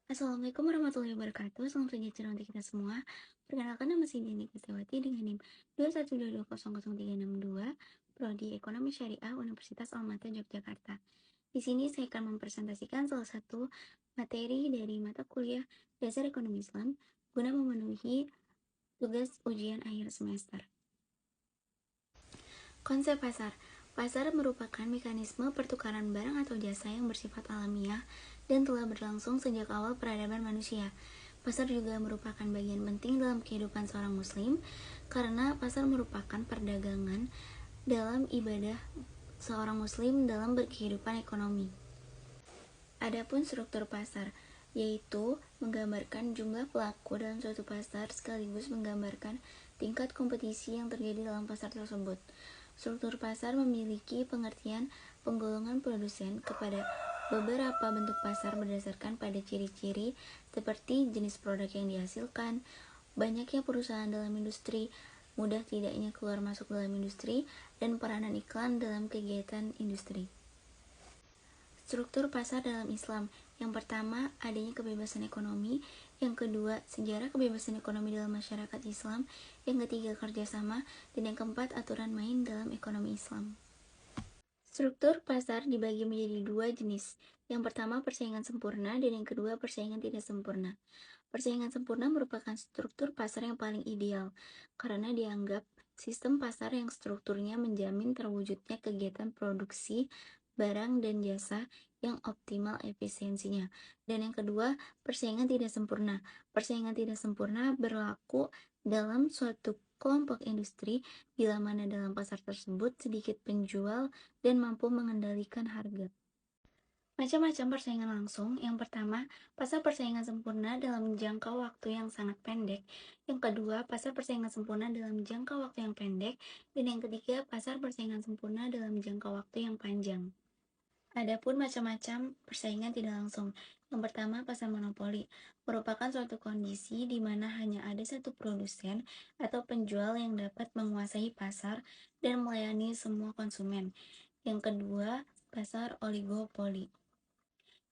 Assalamualaikum warahmatullahi wabarakatuh. Selamat sejahtera untuk kita semua. Perkenalkan, nama saya Dini Krisdawati dengan NIM 212200362, Prodi Ekonomi Syariah Universitas Almata Yogyakarta. Di sini saya akan mempresentasikan salah satu materi dari mata kuliah Dasar Ekonomi Islam guna memenuhi tugas ujian akhir semester. Konsep pasar. Pasar merupakan mekanisme pertukaran barang atau jasa yang bersifat alamiah dan telah berlangsung sejak awal peradaban manusia. Pasar juga merupakan bagian penting dalam kehidupan seorang muslim karena pasar merupakan perdagangan dalam ibadah seorang muslim dalam berkehidupan ekonomi. Adapun struktur pasar, yaitu menggambarkan jumlah pelaku dalam suatu pasar sekaligus menggambarkan tingkat kompetisi yang terjadi dalam pasar tersebut. Struktur pasar memiliki pengertian penggolongan produsen kepada beberapa bentuk pasar berdasarkan pada ciri-ciri seperti jenis produk yang dihasilkan, banyaknya perusahaan dalam industri, mudah tidaknya keluar masuk dalam industri, dan peranan iklan dalam kegiatan industri. Struktur pasar dalam Islam. Yang pertama, adanya kebebasan ekonomi. Yang kedua, sejarah kebebasan ekonomi dalam masyarakat Islam. Yang ketiga, kerjasama. Dan yang keempat, aturan main dalam ekonomi Islam. Struktur pasar dibagi menjadi dua jenis. Yang pertama, persaingan sempurna, dan yang kedua, persaingan tidak sempurna. Persaingan sempurna merupakan struktur pasar yang paling ideal, karena dianggap sistem pasar yang strukturnya menjamin terwujudnya kegiatan produksi barang dan jasa yang optimal efisiensinya. Dan yang kedua, persaingan tidak sempurna. Persaingan tidak sempurna berlaku dalam suatu kelompok industri bila mana dalam pasar tersebut sedikit penjual dan mampu mengendalikan harga. Macam-macam persaingan langsung. Yang pertama, pasar persaingan sempurna dalam jangka waktu yang sangat pendek. Yang kedua, pasar persaingan sempurna dalam jangka waktu yang pendek. Dan yang ketiga, pasar persaingan sempurna dalam jangka waktu yang panjang. Adapun macam-macam persaingan tidak langsung. Yang pertama, pasar monopoli merupakan suatu kondisi di mana hanya ada satu produsen atau penjual yang dapat menguasai pasar dan melayani semua konsumen. Yang kedua, pasar oligopoli,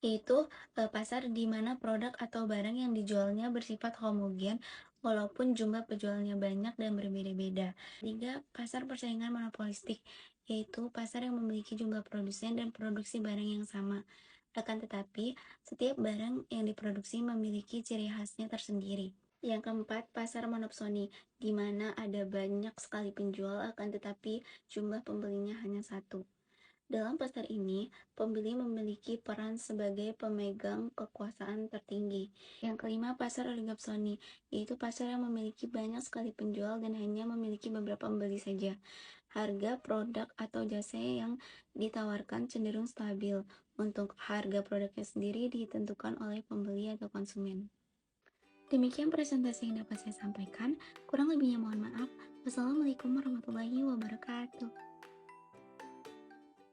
yaitu pasar di mana produk atau barang yang dijualnya bersifat homogen walaupun jumlah penjualnya banyak dan berbeda-beda. Ketiga, pasar persaingan monopolistik, yaitu pasar yang memiliki jumlah produsen dan produksi barang yang sama. Akan tetapi, setiap barang yang diproduksi memiliki ciri khasnya tersendiri. Yang keempat, pasar monopsoni, di mana ada banyak sekali penjual akan tetapi jumlah pembelinya hanya satu. Dalam pasar ini, pembeli memiliki peran sebagai pemegang kekuasaan tertinggi. Yang kelima, pasar oligopsoni, yaitu pasar yang memiliki banyak sekali penjual dan hanya memiliki beberapa pembeli saja. Harga produk atau jasa yang ditawarkan cenderung stabil. Untuk harga produknya sendiri ditentukan oleh pembeli atau konsumen. Demikian presentasi yang dapat saya sampaikan. Kurang lebihnya mohon maaf. Wassalamualaikum warahmatullahi wabarakatuh.